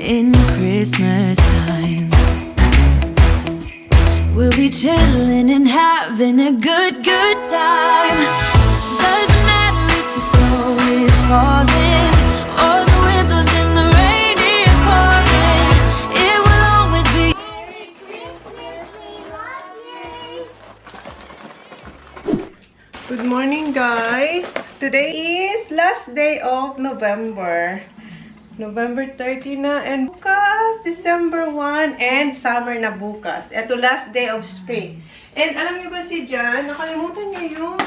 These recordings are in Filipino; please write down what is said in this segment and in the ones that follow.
in Christmas times. We'll be chilling and having a good time. Doesn't matter if the snow is falling or the wind blows and the rain is pouring. It will always be. Merry Christmas, we love you. Good morning, guys. Today is last day of November. November 30 na, and bukas, December 1, and summer na bukas. Ito, last day of spring. And alam niyo ba si Jan, nakalimutan niya yung,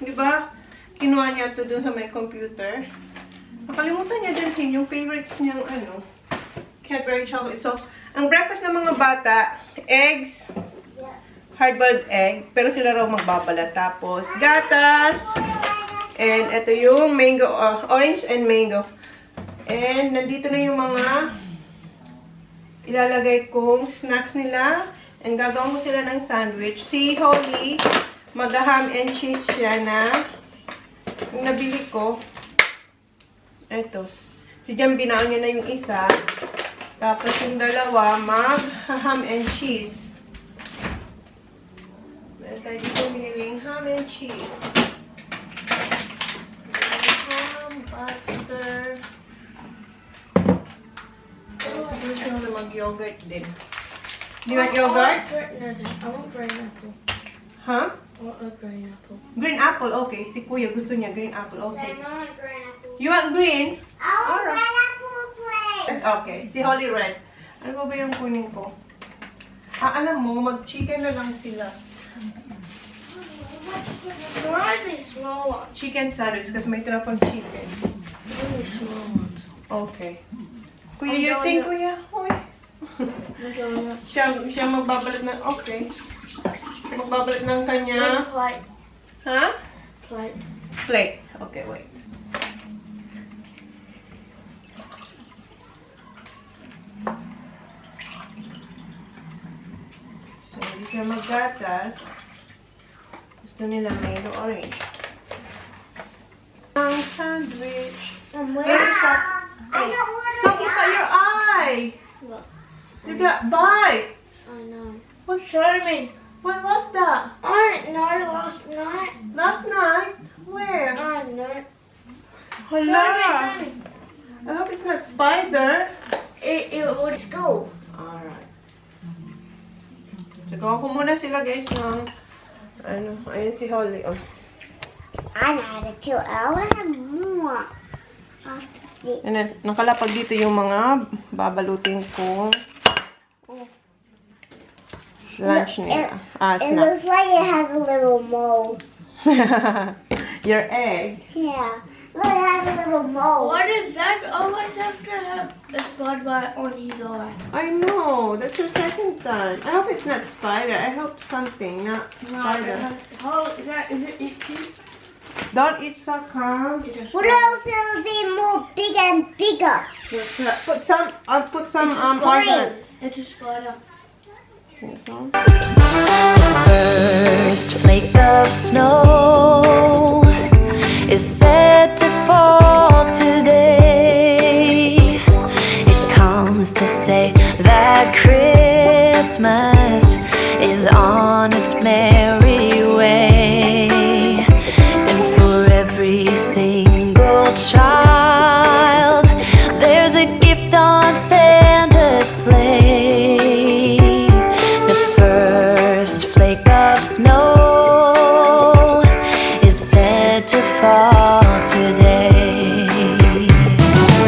di ba, kinuha niya ito dun sa my computer. Nakalimutan niya din yung favorites niyang, Cadbury chocolate. So, ang breakfast ng mga bata, eggs, hard-boiled egg, pero sila raw magbabala. Tapos, gatas, and ito yung mango, orange and mango. And, nandito na yung mga ilalagay kong snacks nila. And, gagawin ko sila ng sandwich. Si Holly, mag-ham and cheese siya na yung nabili ko. Eto. Si Jan, binaon niya na yung isa. Tapos, yung dalawa, mag-ham and cheese. Meron tayo dito biniling ham and cheese. Ham, butter. Gusto na mag-yogurt din. Do you want yogurt? I want green apple. Huh? I want a green apple. Green apple, okay. Si Kuya gusto niya green apple, okay. I want green apple. You want green? I want Alright. green apple, please. Okay. Si Holly red. Ano ba yung kunin ko? Alam mo, mag-chicken na lang sila. Why are these small ones? Chicken sandwich kasi may tira pang chicken. Really small ones. Okay. Kuya, your thing, Kuya. Hoy. Siya magbabalat ng, okay. Magbabalat ng kanya. Plate. Ha? Plate. Plate. Okay, wait. So, hindi siya maggatas. Gusto nila may orange. Ang sandwich. I don't want to. Stop, look at your eye. What? You got bites. I know. What? Show me. When was that? I don't know. Last night. Last night? Where? I don't know. Hala. Show me. I hope it's not spider. It was school. Alright. Tsaka ko muna sila guys ng ayun si Holly. Oh. I know how to kill. I want to have more. And then, nakalapag dito yung mga babalutin ko. Oh. Lunch nila. It Snack. looks like it has a little mole. Your egg. Yeah. Look, it has a little mole. Why does Zach always have to have a spot bite on his eye? I know. That's your second time. I hope it's not spider. I hope something, not spider. How is it itchy? Don't eat sucker. What else will be more bigger and bigger? Put some ointment. It's a spider. Think so? First flake of snow is set to fall today. It comes to say that Christmas is on its merry way. And for every single child, there's a gift on Santa's sleigh. The first flake of snow is said to fall today.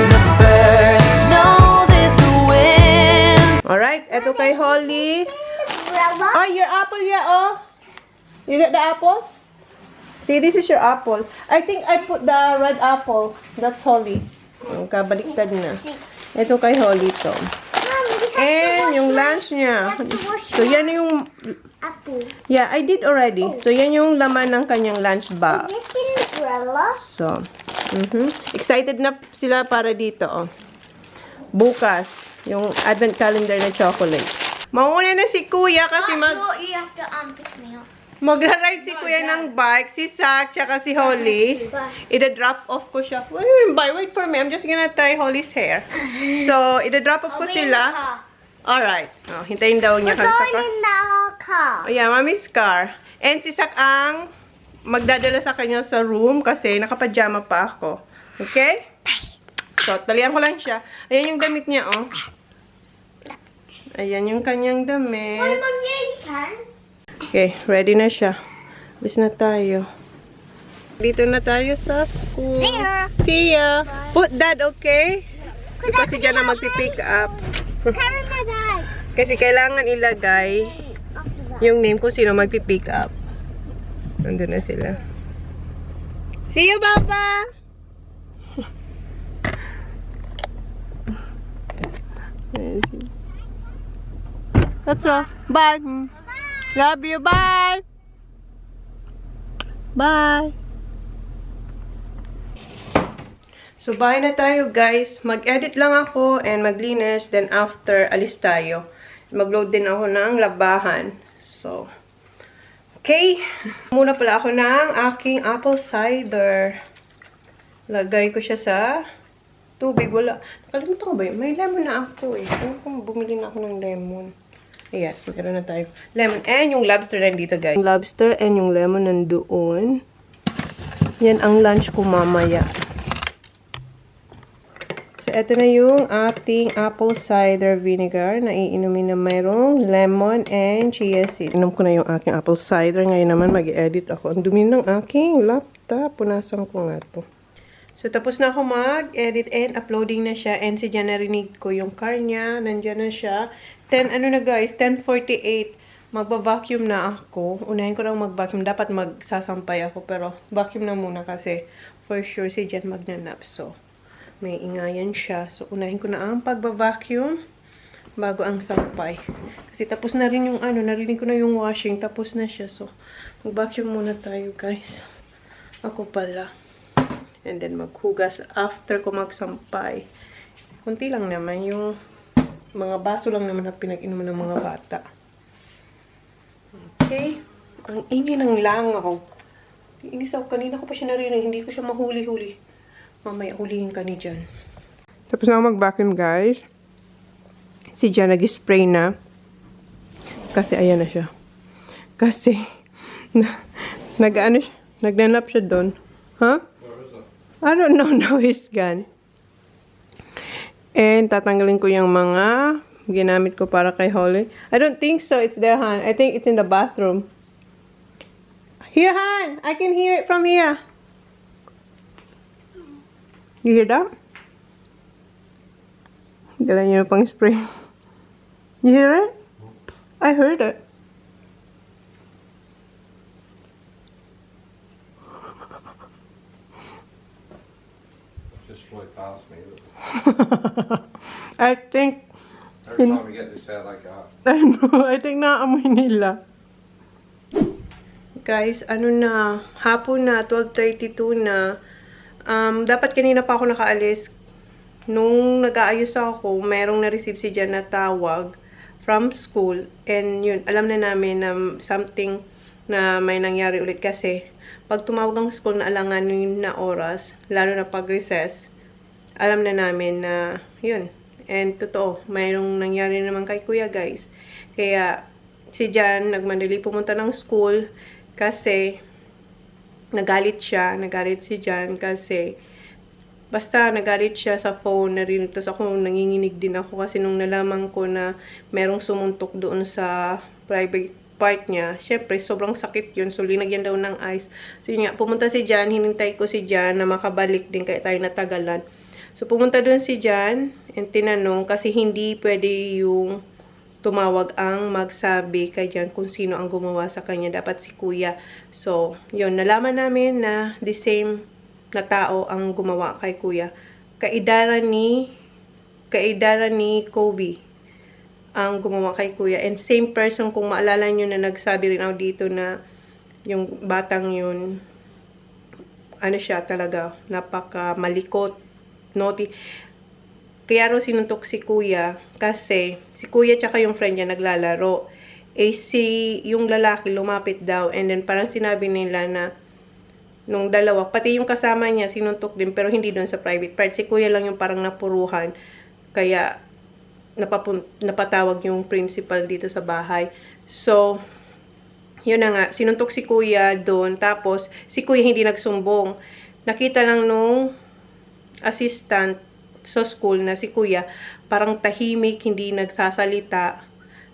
The first snow this winter. Alright, eto kay Holly. Umbrella? Oh, your apple, yeah, oh. You got the apple? See, this is your apple. I think I put the red apple. That's Holly. Kabaliktad na. Ito kay Holly to. And yung lunch niya. So, yan yung... Apple. Yeah, I did already. So, yan yung laman ng kanyang lunch box. Is this the umbrella? So, excited na sila para dito, oh. Bukas, yung advent calendar na chocolate. Mauna na si Kuya kasi I thought you have to pick me up. Magra-ride si Kuya ng bike, si Sak, tsaka si Holly. Ida-drop off ko siya. What do you mean by? Wait for me. I'm just gonna tie Holly's hair. So, ida-drop off ko sila. Alright. Oh, hintayin daw niya. We're going in the car. Oh, yeah, Mommy's car. And si Sak ang magdadala sa kanya sa room kasi nakapajama pa ako. Okay? So, talian ko lang siya. Ayan yung damit niya, oh. Ayan yung kanyang damit. Okay, ready na siya. Bis na tayo. Dito na tayo sa school. See ya. See ya. Put that, okay? Kasi dyan na magpipick up. Kasi kailangan ilagay yung name kung sino magpipick up. Nandun na sila. See you, Papa! That's all. Bye. Love you. Bye. Bye. So, bye na tayo, guys. Mag-edit lang ako and maglinis. Then, after, alis tayo. Mag-load din ako ng labahan. So, okay. Muna pala ako ng aking apple cider. Lagay ko siya sa tubig. Wala. Nakalimutan ko ba yun? May lemon na ako eh. Ano kung bumili na ako ng lemon? Yes, magkaroon na tayo. Lemon. And yung lobster nandito, guys. Yung lobster and yung lemon nandoon. Yan ang lunch ko mamaya. So, ito na yung ating apple cider vinegar na iinumin na mayroong lemon and chia seed. Inom ko na yung aking apple cider. Ngayon naman mag-edit ako. Ang dumi ng aking laptop. Punasan ko nga to. So, tapos na ako mag-edit and uploading na siya. And si Jan narinig ko yung car niya. Nandyan na siya. 10, ano na guys, 10:48. Magba-vacuum na ako. Unahin ko lang mag-vacuum. Dapat magsasampay ako. Pero, vacuum na muna kasi for sure si Jan magnanap. So, may ingayan siya. So, unahin ko na ang pagba-vacuum bago ang sampay. Kasi tapos na rin yung ano, narinig ko na yung washing. Tapos na siya. So, mag-vacuum muna tayo guys. Ako pala. And then, maghugas after ko magsampay. Kunti lang naman yung mga baso lang naman na pinag-inuman ng mga bata. Okay. Ang ingay ng langaw. Inis ako. Kanina ko pa siya narinig. Hindi ko siya mahuli-huli. Mamaya hulihin ka ni Jan. Tapos na ako mag-vacuum, guys. Si Jan nag-spray na. Kasi ayan na siya. Kasi nag-ano siya. Nagnanap siya doon. Huh? I don't know. Now he's gone. And tatanggalin ko yung mga ginamit ko para kay Holly. I don't think so. It's there, Han. I think it's in the bathroom. Here, Han! I can hear it from here. You hear that? Dala niyo pang spray. You hear it? I heard it. Just flew past me. I think... Every time we get this out, they go up. I know. I think naamoy nila. Guys, ano na, hapon na, 12:32 na. Dapat kanina pa ako nakaalis. Nung nag-aayos ako, merong na-receive si Jan na tawag from school. And yun, alam na namin na something na may nangyari ulit kasi pag tumawag ang school na alanganin na oras, lalo na pag recess, alam na namin na yun. And totoo, mayroong nangyari naman kay Kuya, guys. Kaya si Jan nagmadali pumunta ng school kasi nagalit siya. Nagalit si Jan kasi basta nagalit siya sa phone na rin. Tapos ako nanginginig din ako kasi nung nalaman ko na merong sumuntok doon sa private part niya. Syempre, sobrang sakit yun. So, linagyan daw ng ice. So, yun nga, pumunta si Jan. Hinintay ko si Jan na makabalik din kaya tayo natagalan. So, pumunta doon si Jan and tinanong kasi hindi pwede yung tumawag ang magsabi kay Jan kung sino ang gumawa sa kanya. Dapat si Kuya. So, yun. Nalaman namin na the same na tao ang gumawa kay Kuya. Kaidara ni Kobe ang gumawa kay Kuya. And same person, kung maalala nyo na nagsabi rin ako dito na yung batang yun, ano siya talaga, napaka malikot, naughty. Kaya raw sinuntok si Kuya kasi si Kuya tsaka yung friend niya naglalaro. yung lalaki lumapit daw, and then parang sinabi nila na nung dalawa, pati yung kasama niya sinuntok din, pero hindi doon sa private part. Si kuya lang yung parang napuruhan, kaya napatawag yung principal dito sa bahay. So yun na nga, sinuntok si kuya doon, tapos si kuya hindi nagsumbong. Nakita lang nung assistant sa school na si kuya parang tahimik, hindi nagsasalita.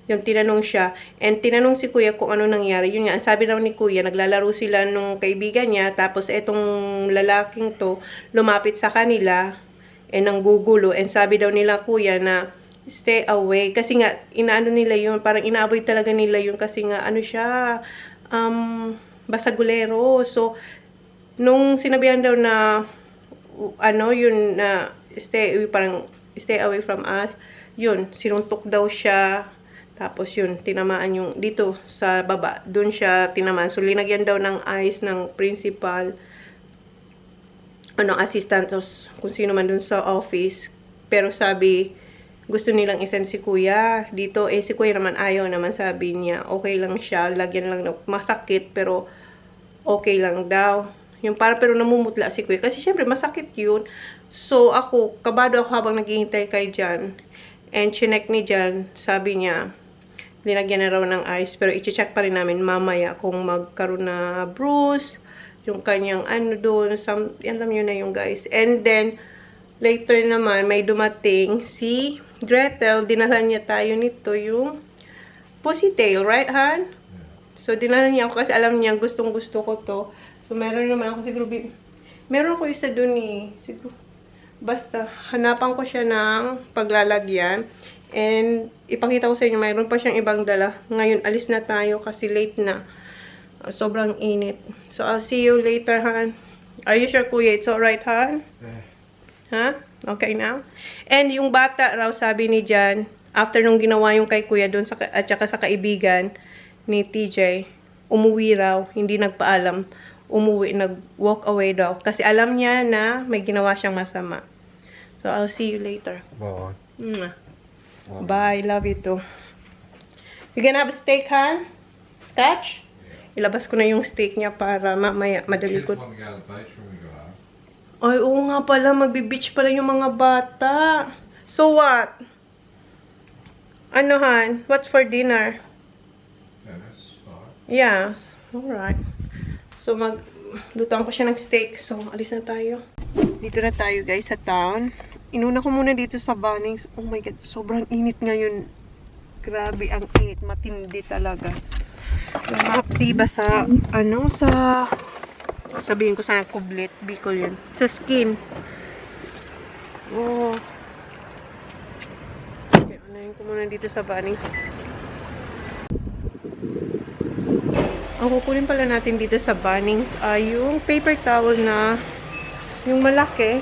Yung tinanong siya, and tinanong si kuya kung ano nangyari. Yun nga, ang sabi daw ni kuya, naglalaro sila nung kaibigan niya, tapos etong lalaking to, lumapit sa kanila, and nanggugulo, and sabi daw nila kuya na, stay away, kasi nga, inaano nila yun, parang inaavoid talaga nila yun, kasi nga, ano siya, basagulero. So, nung sinabihan daw na, ano, yun, na, parang, stay away from us, yun, sinuntok daw siya. Tapos yun, tinamaan yung dito sa baba. Doon siya tinamaan. So, linagyan daw ng ice ng principal, assistant, kung sino man doon sa office. Pero sabi, gusto nilang isend si kuya dito. Si kuya naman ayaw naman, sabi niya. Okay lang siya, lagyan lang daw. Masakit, pero okay lang daw. Yung pero namumutla si kuya. Kasi syempre, masakit yun. So, ako, kabado ako habang naghihintay kay Jan. And chinek ni Jan, sabi niya, linagyan na raw ng ice, pero i-check pa rin namin mamaya kung magkaroon na bruise, yung kanyang doon, alam nyo na yung guys. And then, later naman, may dumating si Gretel, dinalan niya tayo nito, yung pussy tail, right, Han? So, dinalan niya ako kasi alam niya, gustong-gusto ko to. So, meron naman ako siguro, meron ako isa doon siguro, basta, hanapan ko siya ng paglalagyan. And, ipakita ko sa inyo, mayroon pa siyang ibang dala. Ngayon, alis na tayo kasi late na. Sobrang init. So, I'll see you later, Han. Are you sure, Kuya? It's alright, Han? Ha? Okay now? And, yung bata raw, sabi ni Jan, after nung ginawa yung kay Kuya doon, at saka sa kaibigan ni TJ, umuwi raw, hindi nagpaalam. Umuwi, nag-walk away daw. Kasi alam niya na may ginawa siyang masama. So, I'll see you later. Bye. Bye. Love you too. You gonna have a steak, Han? Scotch? Ilabas ko na yung steak niya para mamaya madali ko. Ay, oo nga pala. Magbe-beach pala yung mga bata. So what? Ano, Han? What's for dinner? Yeah. Alright. So, lutuan ko siya ng steak. So, alis na tayo. Dito na tayo, guys, sa town. Inuna ko muna dito sa Bunnings. Oh my God, sobrang init ngayon. Grabe ang init. Matindi talaga. Maaktiba sa, sabihin ko sana kublit. Bicol yun. Sa skin. Oh. Okay, unahin ko muna dito sa Bunnings. Ang kukunin pala natin dito sa Bunnings ay yung paper towel na yung malaki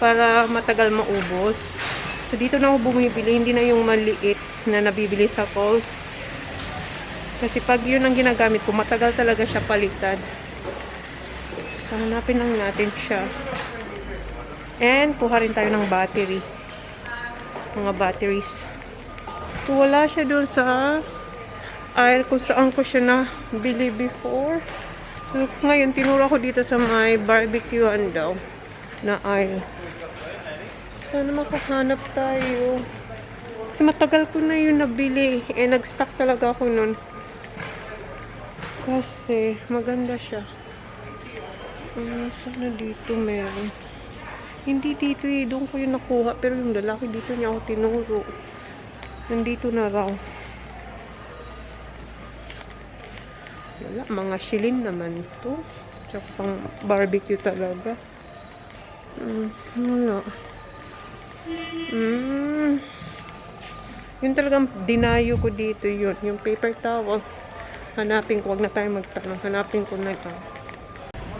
para matagal maubos. So, dito na ako bumibili. Hindi na yung maliit na nabibili sa Coles. Kasi pag yun ang ginagamit ko, matagal talaga siya palitan. So, hanapin lang natin siya. And, kuha rin tayo ng battery. Mga batteries. So, wala siya doon sa aisle kung saan ko siya na bili before. So, ngayon, tinuro ko dito sa may barbecue daw na aisle. Sana makahanap tayo. Kasi matagal ko na yun nabili. Nag-stock talaga ako nun. Kasi maganda siya. Sana dito meron. Hindi dito doon ko yung nakuha. Pero yung lalaki dito niya ako tinuro. Nandito na raw. Wala, mga shilin naman to. Tsaka pang barbecue talaga. Wala. Yun talagang dinayo ko dito yun. Yung paper towel. Hanapin ko. Wag na tayo magtanong. Hanapin ko na ito.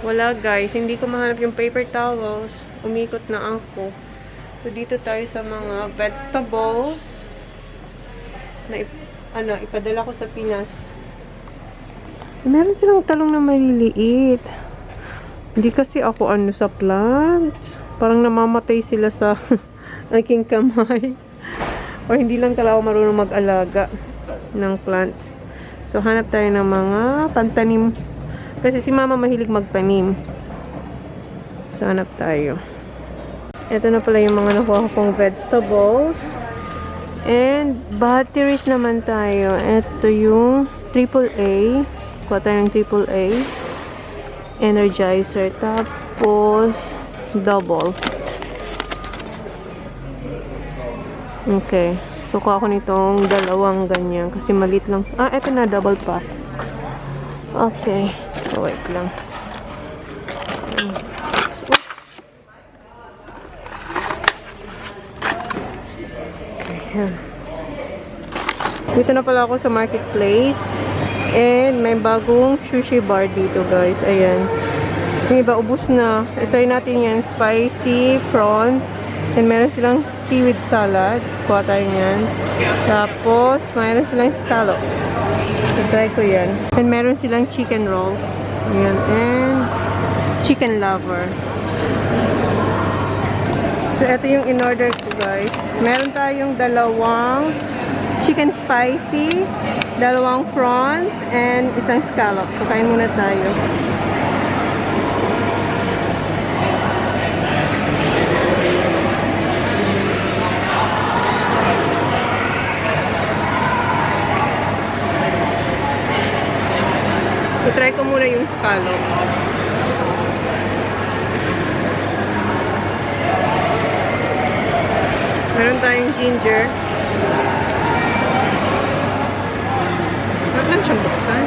Wala guys. Hindi ko mahanap yung paper towels. Umikot na ako. So dito tayo sa mga vegetables. Na ipadala ko sa Pinas. Meron silang talong na maliliit. Hindi kasi ako sa plants. Parang namamatay sila sa aking kamay. O hindi lang talaga marunong mag-alaga ng plants. So, hanap tayo ng mga pantanim. Kasi si mama mahilig magtanim. So, hanap tayo. Ito na pala yung mga nakuha kong vegetables. And, batteries naman tayo. Ito yung AAA. Kuha tayo ng AAA. Energizer. Tapos, double. Okay. So, kuha ko nitong dalawang ganyan. Kasi malit lang. Ah, eto na. Double pa. Okay. So, wait lang. Ayan. Dito na pala ako sa marketplace. And may bagong sushi bar dito, guys. Ayan. Yung iba, ubus na. I-try natin yan. Spicy prawn. And meron silang seaweed salad. Kuha tayo yan. Tapos, meron silang scallop. I-try ko yan. And meron silang chicken roll. Ayan. And chicken lover. So, ito yung in-order ko, guys. Meron tayong dalawang chicken spicy, dalawang prawns, and isang scallop. So, kain muna tayo. I-try ko muna yung scallop. Meron tayong ginger. Huwag lang siyang buksan.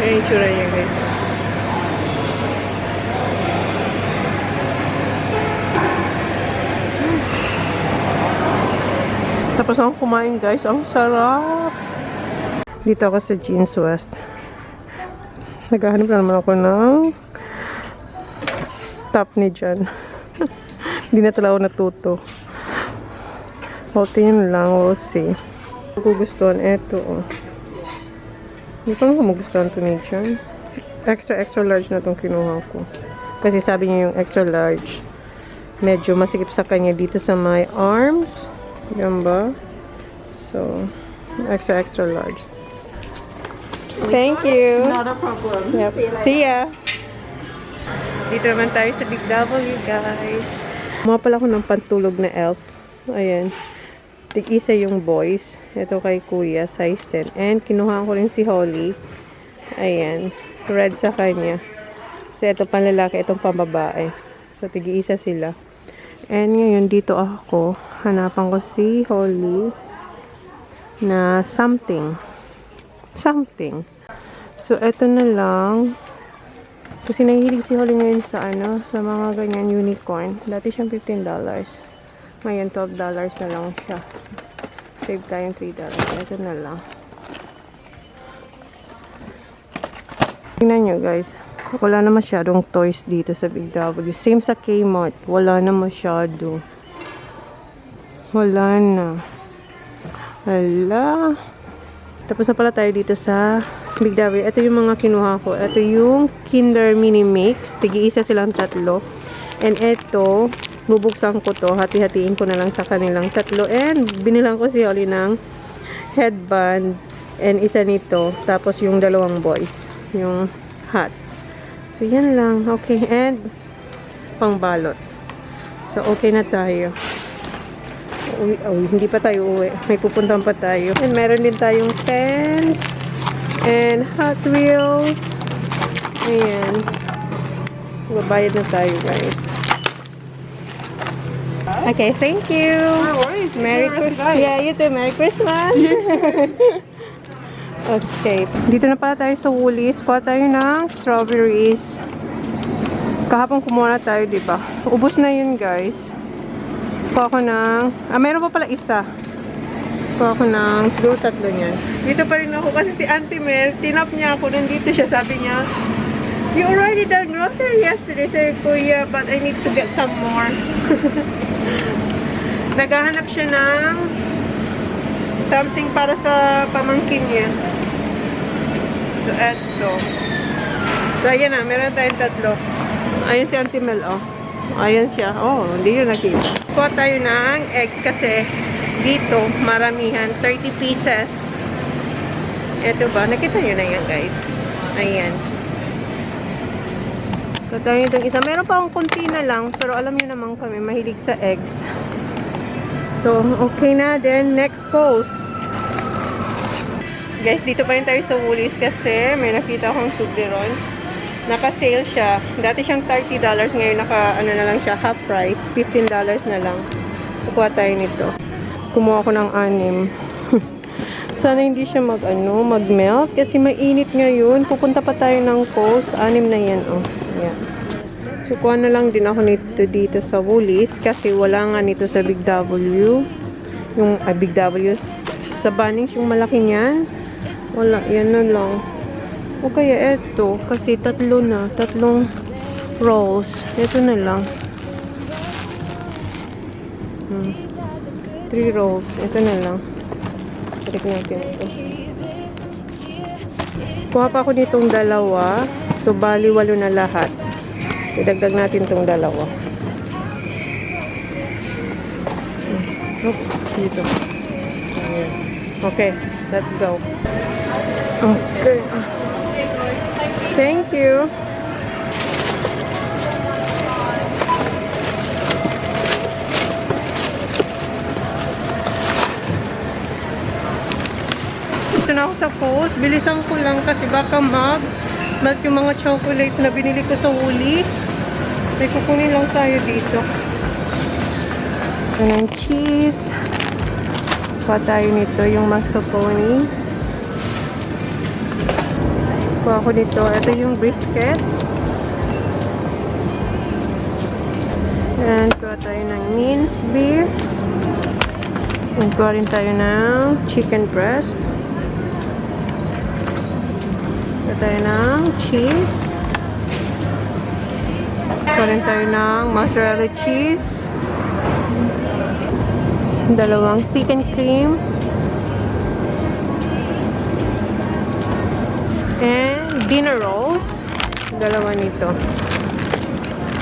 Ayan yung tsura niya, guys. Tapos ako kumain, guys. Ang sarap! Dito ako sa Jeans West. Naghahanap na naman ako ng top ni Jan. Hindi na talaga ako natuto. O, tingnan lang. We'll see. Gugustuhan. Eto, oh. Hindi ko lang magustuhan ito ni Jan. Extra large na itong kinuha ko. Kasi sabi niya yung extra large. Medyo masikip sa kanya dito sa my arms. Yan ba? So, extra large. Thank you. Not a problem. Yep. See ya. Dito naman tayo sa Big W, guys. Mga pala ako ng pantulog na elf. Ayan. Tig-isa yung boys. Ito kay kuya, size 10. And kinuha ko rin si Holly. Ayan. Red sa kanya. Kasi ito panlalaki, itong pambabae. So, tig-isa sila. And ngayon, dito ako. Hanapan ko si Holly na something. So, eto na lang. Kasi nahihilig si Holly ngayon sa sa mga ganyan unicorn. Dati siyang $15. Ngayon, $12 na lang siya. Save tayong $3. Eto na lang. Tingnan nyo, guys. Wala na masyadong toys dito sa Big W. Same sa Kmart. Wala na masyado. Wala na. Hala. Tapos na pala tayo dito sa Big W. Ito yung mga kinuha ko. Ito yung Kinder Mini Mix. Tigi-isa silang tatlo. And ito, bubuksan ko to. Hati-hatiin ko na lang sa kanilang tatlo. And binilang ko si Holly ng headband. And isa nito. Tapos yung dalawang boys. Yung hat. So, yan lang. Okay. And pangbalot. So, okay na tayo. Hindi pa tayo uwi. May pupuntahan pa tayo. And meron din tayong pens. And Hot Wheels. Ayan. Babayad na tayo, guys. Okay, thank you. No worries. Merry Christmas. Yeah, you too. Merry Christmas. Okay. Dito na pala tayo sa Woolies. Kuha tayo ng strawberries. Kahapon kumuha na tayo, diba? Ubus na yun, guys. Kuha ko ng... meron pa pala isa. Kuha ko ng... siguro tatlo niyan. Dito pa rin ako kasi si Auntie Mel, tinap niya ako. Nandito siya. Sabi niya, "You already done grocery yesterday." Sabi ko, "Yeah, but I need to get some more." Naghahanap siya ng something para sa pamangkin niya. So, eto. So, ayan na. Meron tayong tatlo. Ayan si Auntie Mel, oh. Ayan siya. Oh, hindi yun nakita. Kuha tayo ng eggs kasi dito, maramihan. 30 pieces. Ito ba? Nakita nyo na yan, guys. Ayan. Kuha tayo itong isa. Meron pa akong konti na lang. Pero alam nyo naman kami, mahilig sa eggs. So, okay na. Then, next post. Guys, dito pa rin tayo sa Woolies kasi may nakita akong Toblerone. Naka-sale siya. Dati siyang $30. Ngayon ano na lang siya, half price. $15 na lang. Kukuha tayo nito. Kumuha ko ng 6. Sana hindi siya mag-melt. Kasi mainit ngayon. Pupunta pa tayo ng coast. 6 na yan, oh. Ayan. So, kuha na lang din ako nito dito sa Woolies. Kasi wala nga nito sa Big W. Big W. Sa Bunnings, yung malaki niyan. Wala. Yan na lang. O kaya eto, kasi 3 na. 3 rolls. Ito na lang. 3 rolls. Ito na lang. Check natin ito. Kuha pa ako nitong 2. So, bali 8 na lahat. Idagdag natin itong 2. Oops. Dito. Ayan. Okay. Let's go. Okay. Thank you. Ito na ako sa post. Bilisan ko lang kasi baka melt yung mga chocolates na binili ko sa Woolies. May kukunin lang tayo dito. Ito ng cheese. Kuha tayo nito yung mascarpone. Kuha ko dito. Ito yung brisket. And kuha tayo ng minced beef. And kuha rin tayo ng chicken breast. Kuha tayo ng cheese. Kuha rin tayo ng mozzarella cheese. 2 stick and cream. And dinner rolls. 2 nito.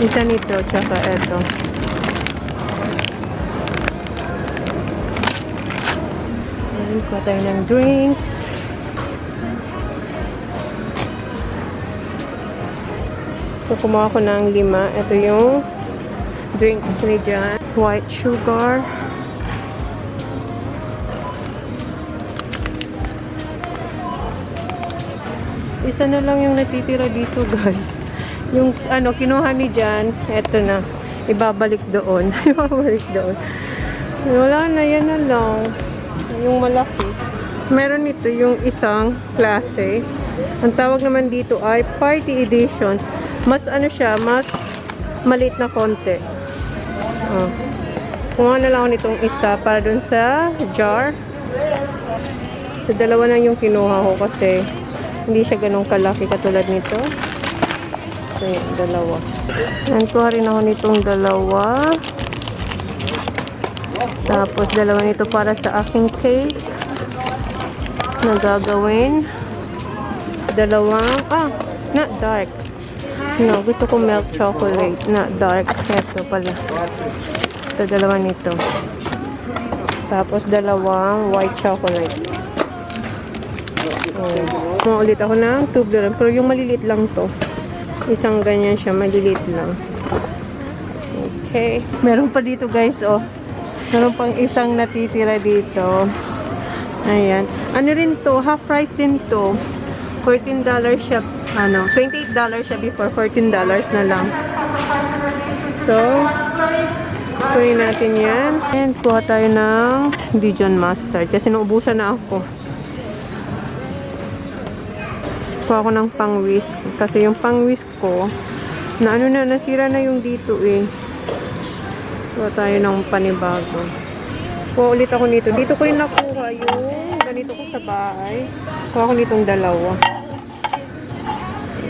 Isa nito, tsaka ito. And kuha tayo ng drinks. So, kumuha ko ng 5. Ito yung drinks ni Jan. White sugar. Isa na lang yung natitira dito, guys. Yung kinuha ni Jan, eto na. Ibabalik doon. Ibabalik doon. Wala na, yan na lang. Yung malaki. Meron ito yung isang klase. Ang tawag naman dito ay party edition. Mas siya, mas maliit na konti. Kuha na lang ako nitong isa para dun sa jar. So, 2 lang yung kinuha ko kasi hindi siya ganun kalaki katulad nito. So, 2. And kuha rin ako nitong 2. Tapos, 2 nito para sa aking cake na gagawin. 2, not dark. No, gusto ko milk chocolate, not dark. Ito pala. Ito, 2 nito. Tapos, 2 white chocolate. Ulit ako ng Toblerone. Pero yung maliliit lang to. Isang ganyan siya. Maliliit lang. Okay. Meron pa dito, guys, oh. Meron pang isang natitira dito. Ayan. Ano rin to? Half price din to. $14 siya. $28 siya before. $14 na lang. So, kunin natin yan. And kuha tayo ng Dijon mustard. Kasi naubusan na ako. Kuha ko ng pang-whisk. Kasi yung pang-whisk ko, nasira na yung dito eh. Kuha tayo ng panibago. Kuha ulit ako nito. Dito ko rin nakuha yung ganito ko sa bahay. Kuha ko nitong 2.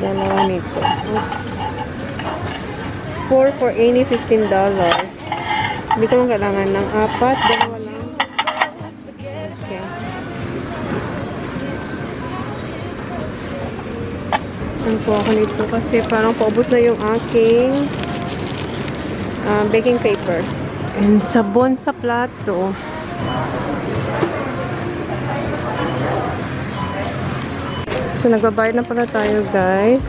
2 nito. 4 for any $15. Hindi ko lang kailangan ng 4. 2 lang. Okay. Nagtatapon po ako nito kasi parang paubos na yung aking baking paper. And sabon sa plato. So, nagbabayad na pala tayo, guys.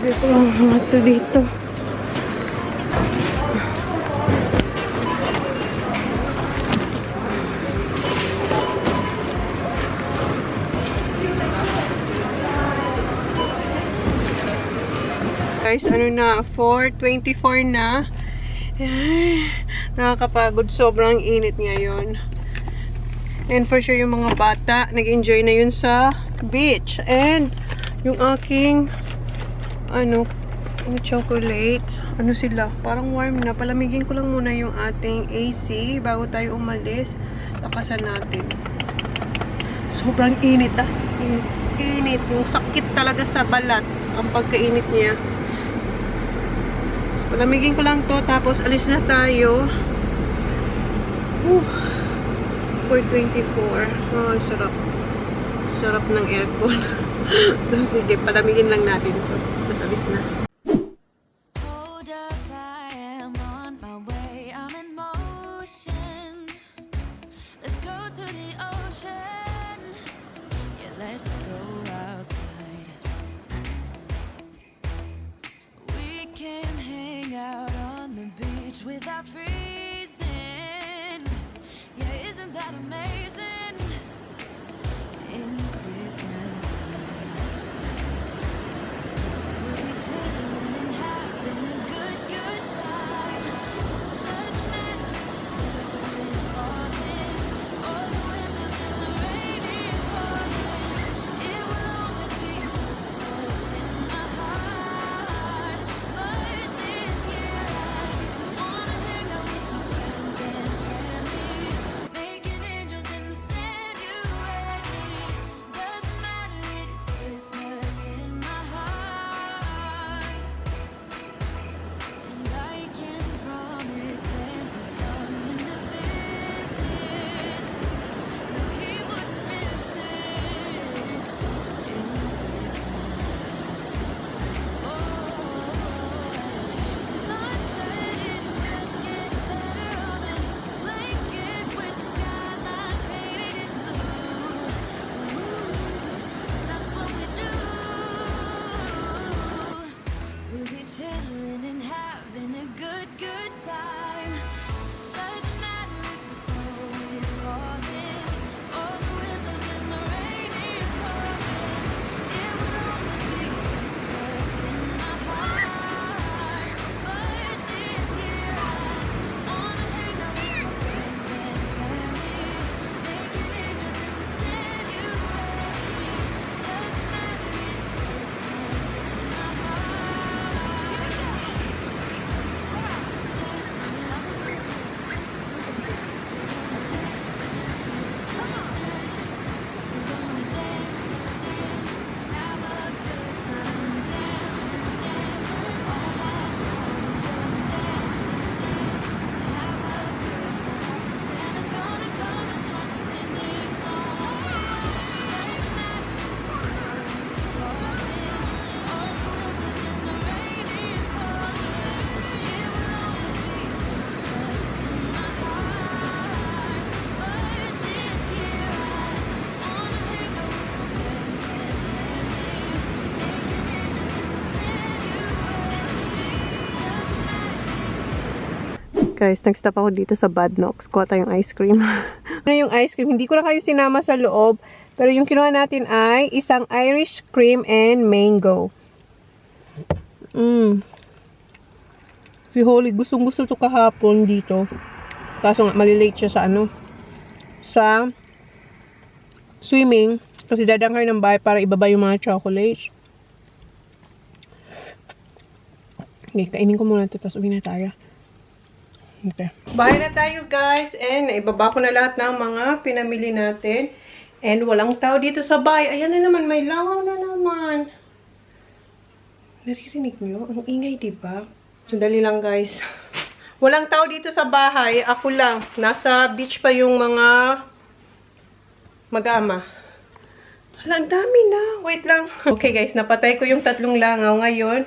Dito lang ito dito. Guys, ano na, 4:24 na. Ay, nakakapagod. Sobrang init ngayon. And for sure, yung mga bata, nag-enjoy na yun sa beach. And yung aking, chocolate. Ano sila? Parang warm na. Palamigin ko lang muna yung ating AC bago tayo umalis. Lakasan natin. Sobrang init. As init. Yung sakit talaga sa balat. Ang pagkainit niya. Palamigin ko lang to, tapos alis na tayo. 4:24. Oh, sarap. Sarap ng aircon. So, sige, palamigin lang natin to. Tapos alis na. Hold up, I am on my way. I'm in motion. Let's go to the ocean. Yeah, let's go outside. We can hang out on the beach without freezing. Yeah, isn't that amazing? In Christmas times, we'll be chilling and having a good, good time. Doesn't matter if the snow is falling or the windows in the rain is pouring. It will always be Christmas in my heart. But this year I wanna hang out with my friends and family, making angels in the sand. You ready? Doesn't matter, it is Christmas in my heart. And I can promise Santa's coming to visit. No, he wouldn't miss this in Christmas times. Oh, the sun said it is just getting better on a blanket with the skyline painted in blue. That's what we do. We'll be chilling and having a good, good time. Doesn't matter if the snow is falling or the windows in the rain is pouring. It will always be Christmas in my heart. But this year I wanna hang out with my friends and family, making angels in the sand. You ready? Doesn't matter, it is Christmas in my heart. Here we go. Love is Christmas. Come on. We're gonna dance, dance, have a good time. Dance, dance, all night long. We're gonna dance, dance, have a good time. Santa's gonna come and join us in this song. Doesn't matter if the snow is falling or the windows in the rain is pouring. It will always be Christmas in my heart. But this year I wanna hang out with my friends and family, making angels in the sand. You ready? Doesn't matter, it is Christmas. Guys, nag-stop ako dito sa Badnox. Kuha tayong ice cream. Ano yung ice cream? Hindi ko na kayo sinama sa loob. Pero yung kinuha natin ay isang Irish cream and mango. Si Holly, gustong-gusto to kahapon dito. Kaso nga, malilate siya sa swimming. Kasi dadang kayo ng bahay para ibaba yung mga chocolates. Okay, kainin ko muna ito. Tapos uwi na tayo. Okay. Bahay na tayo, guys. And naibaba ko na lahat ng mga pinamili natin. And walang tao dito sa bahay. Ayan na naman, may lawang na naman. Naririnig nyo? Ang ingay, diba? Sandali lang, guys. Walang tao dito sa bahay. Ako lang. Nasa beach pa yung mga mag-ama. Ang dami na. Wait lang. Okay guys, napatay ko yung 3 langaw ngayon.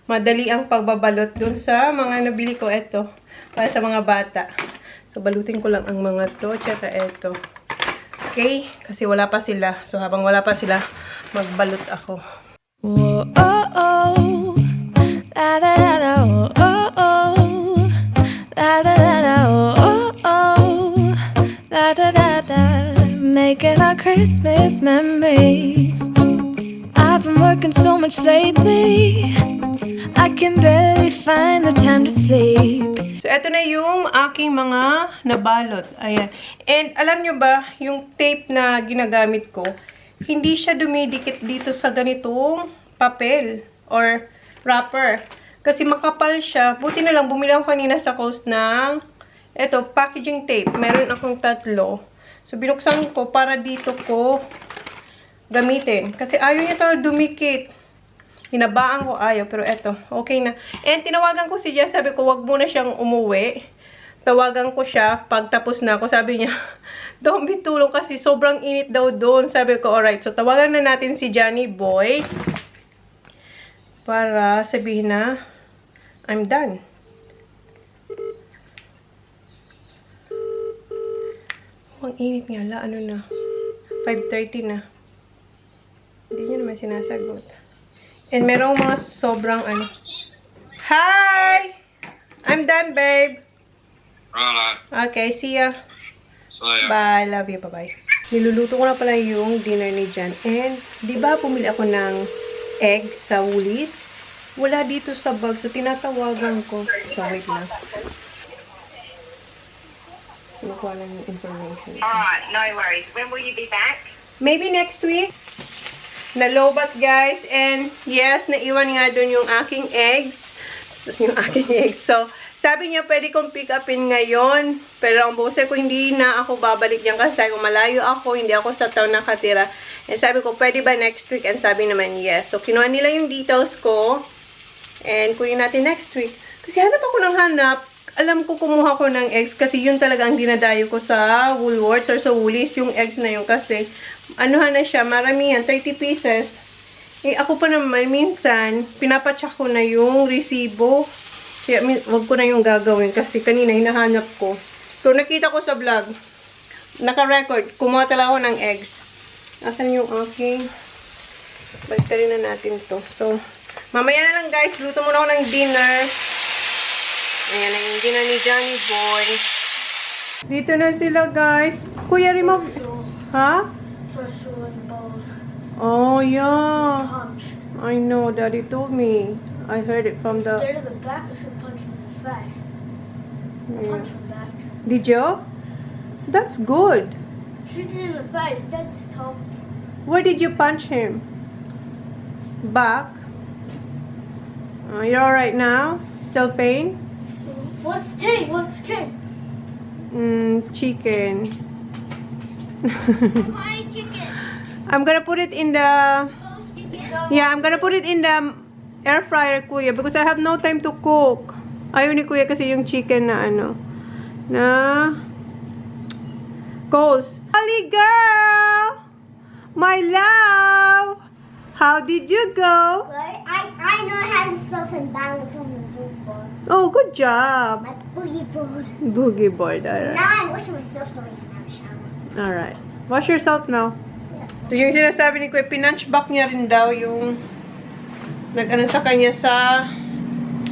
Madali ang pagbabalot dun sa mga nabili ko. Ito, para sa mga bata. So, balutin ko lang ang mga to. Tsaka ito. Okay? Kasi wala pa sila. So, habang wala pa sila, magbalot ako. Whoa, oh, oh. La da da da, oh, oh, oh. La da da da, oh, oh, oh. La da da da. Making our Christmas memories. I've been working so much lately. I can barely find the time to sleep. So, ito na yung aking mga nabalot. Ayan. And, alam nyo ba, yung tape na ginagamit ko, hindi siya dumidikit dito sa ganitong papel or wrapper. Kasi makapal siya. Buti na lang, bumili ako kanina sa Coast ng eto, packaging tape. Meron akong 3. So, binuksan ko para dito ko gamitin. Kasi ayaw niya ito dumikit. Hinabaan ko, ayaw. Pero eto, okay na. And tinawagan ko si Jess. Sabi ko, wag muna siyang umuwi. Tawagan ko siya. Pag tapos na ako, sabi niya, don't be tulong kasi sobrang init daw doon. Sabi ko, alright. So, tawagan na natin si Johnny Boy. Para sabihin na, I'm done. Ang init nga la, ano na. 5:30 na. Hindi niya naman sinasagot. And merong mga sobrang ano. Hi! I'm done, babe. Right. Okay, see ya. So, yeah. Bye. Love you. Bye-bye. Niluluto ko na pala yung dinner ni Jan. And, di ba pumili ako ng egg sa Woolies? Wala dito sa bag. So, tinatawagan ko. So, wait na. Nakuha lang yung information. Alright, no worries. When will you be back? Maybe next week. Nalobat, guys. And, yes, naiwan nga dun yung aking eggs. So, sabi niya, pwede kong pick upin ngayon. Pero ang bose ko, hindi na ako babalik dyan kasi sabi ko, malayo ako, hindi ako sa town nakatira. And sabi ko, pwede ba next week? And sabi naman, yes. So, kinuha nila yung details ko. And, kunin natin next week. Kasi hanap ako ng hanap. Alam ko, kumuha ko ng eggs. Kasi yun talaga ang dinadayo ko sa Woolworths or sa Woolies. Yung eggs na yun. Kasi, anuhan na siya, maramihan, 30 pieces. Eh, ako pa naman, minsan, pinapacheck ko na yung resibo. Kaya, wag ko na yung gagawin kasi kanina hinahanap ko. So, nakita ko sa vlog. Naka-record. Kumuha talaga ako ng eggs. Asan yung aking? Baliktari na natin to. So, mamaya na lang guys. Luto muna ako ng dinner. Ayan na yung dinner ni Johnny Boy. Dito na sila guys. Kuya, remove. Ha? So sure the balls Oh, yeah. punched. I know. Daddy told me. I heard it from the... Instead of the back, I should punch him in the face. Yeah. Punch him back. Did you? That's good. Shoot it in the face. Dad just told me. Where did you punch him? Back? You're alright now? Still pain? So, what's the tea? What's the tea? Chicken. Why chicken? I'm gonna put it in the... Oh, chicken. Yeah, I'm gonna put it in the air fryer, Kuya, because I have no time to cook. Ayaw ni Kuya kasi yung chicken na ano, na coals. Holly girl! My love! How did you go? I know how to surf and balance on the surfboard. Oh, good job. My boogie board. Boogie board, alright. Now I'm washing myself so I can have a shower. Alright. Wash yourself now. So, yung sinasabi ni Kuya, pinunchback niya rin daw yung nag-ano sa kanya sa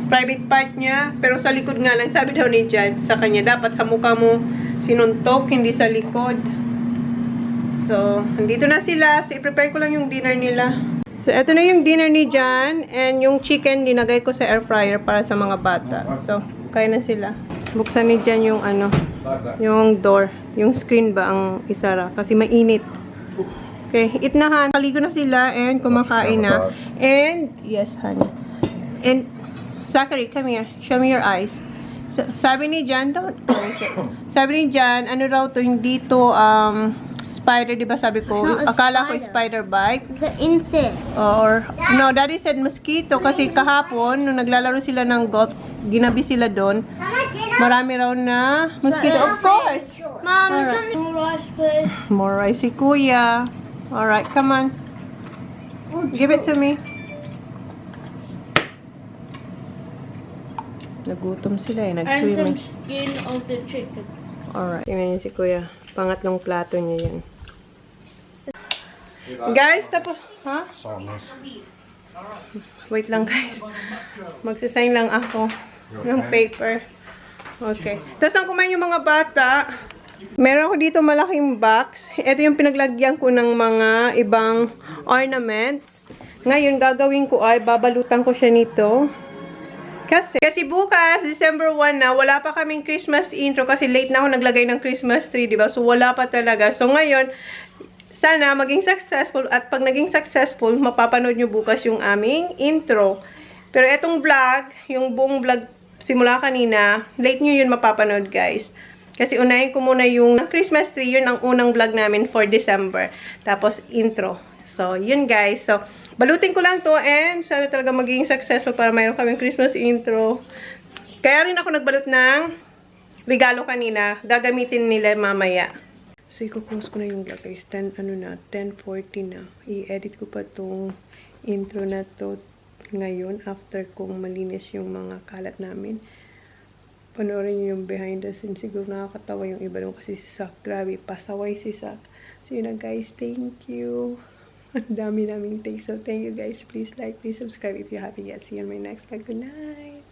private part niya. Pero sa likod nga lang, sabi daw ni Jan sa kanya, dapat sa mukha mo sinuntok, hindi sa likod. So, andito na sila. So, i-prepare ko lang yung dinner nila. So, eto na yung dinner ni Jan. And yung chicken, dinagay ko sa air fryer para sa mga bata. So, kaya na sila. Buksan ni Jan yung ano, yung door. Yung screen ba ang isara? Kasi mainit. Okay, eat na han. Kaligo na sila and kumakain na. And, yes, honey. And, Zachary, come here. Show me your eyes. Sabi ni Jan, don't close it. Sabi ni Jan, ano raw to, hindi to, spider, di ba sabi ko? Akala ko spider bite. The insect. Or, no, Daddy said mosquito kasi kahapon, nung naglalaro sila ng golf, ginabi sila doon. Marami raw na mosquito. Of course! Mom, Alright. something more rice, please. More rice si Kuya. Alright, come on. Give it to me. Nagutom sila eh. And some Nag-swimming. skin of the chicken. Alright. Tingnan niyo si Kuya. Pangatlong plato niya yan. Guys, tapos... Ha? Wait lang guys. Magsasign lang ako ng paper. Okay. Tapos ang kumain yung mga bata. Meron ako dito malaking box. Ito yung pinaglagyan ko ng mga ibang ornaments. Ngayon, gagawin ko ay babalutan ko siya nito. Kasi bukas, December 1 na, wala pa kaming Christmas intro kasi late na ako naglagay ng Christmas tree, diba? So, wala pa talaga. So, ngayon, sana maging successful at pag naging successful, mapapanood nyo bukas yung aming intro. Pero etong vlog, yung buong vlog simula kanina, late nyo yun mapapanood guys. Kasi unahin ko muna yung Christmas tree, yun ang unang vlog namin for December. Tapos intro. So, yun guys. So, balutin ko lang to and sana talaga maging successful para mayroon kaming Christmas intro. Kaya rin ako nagbalot ng regalo kanina. Gagamitin nila mamaya. So, i-post ko na yung vlog guys. 10:40 na. I-edit ko pa tong intro na to ngayon after kong malinis yung mga kalat namin. Panoorin nyo yung behind the scenes. Siguro nakakatawa yung iba doon kasi si Sak. Grabe, pasaway si Sak. So, yun na guys. Thank you. Ang dami naming takes. So, thank you guys. Please like, please subscribe if you haven't yet. See you on my next vlog. Good night.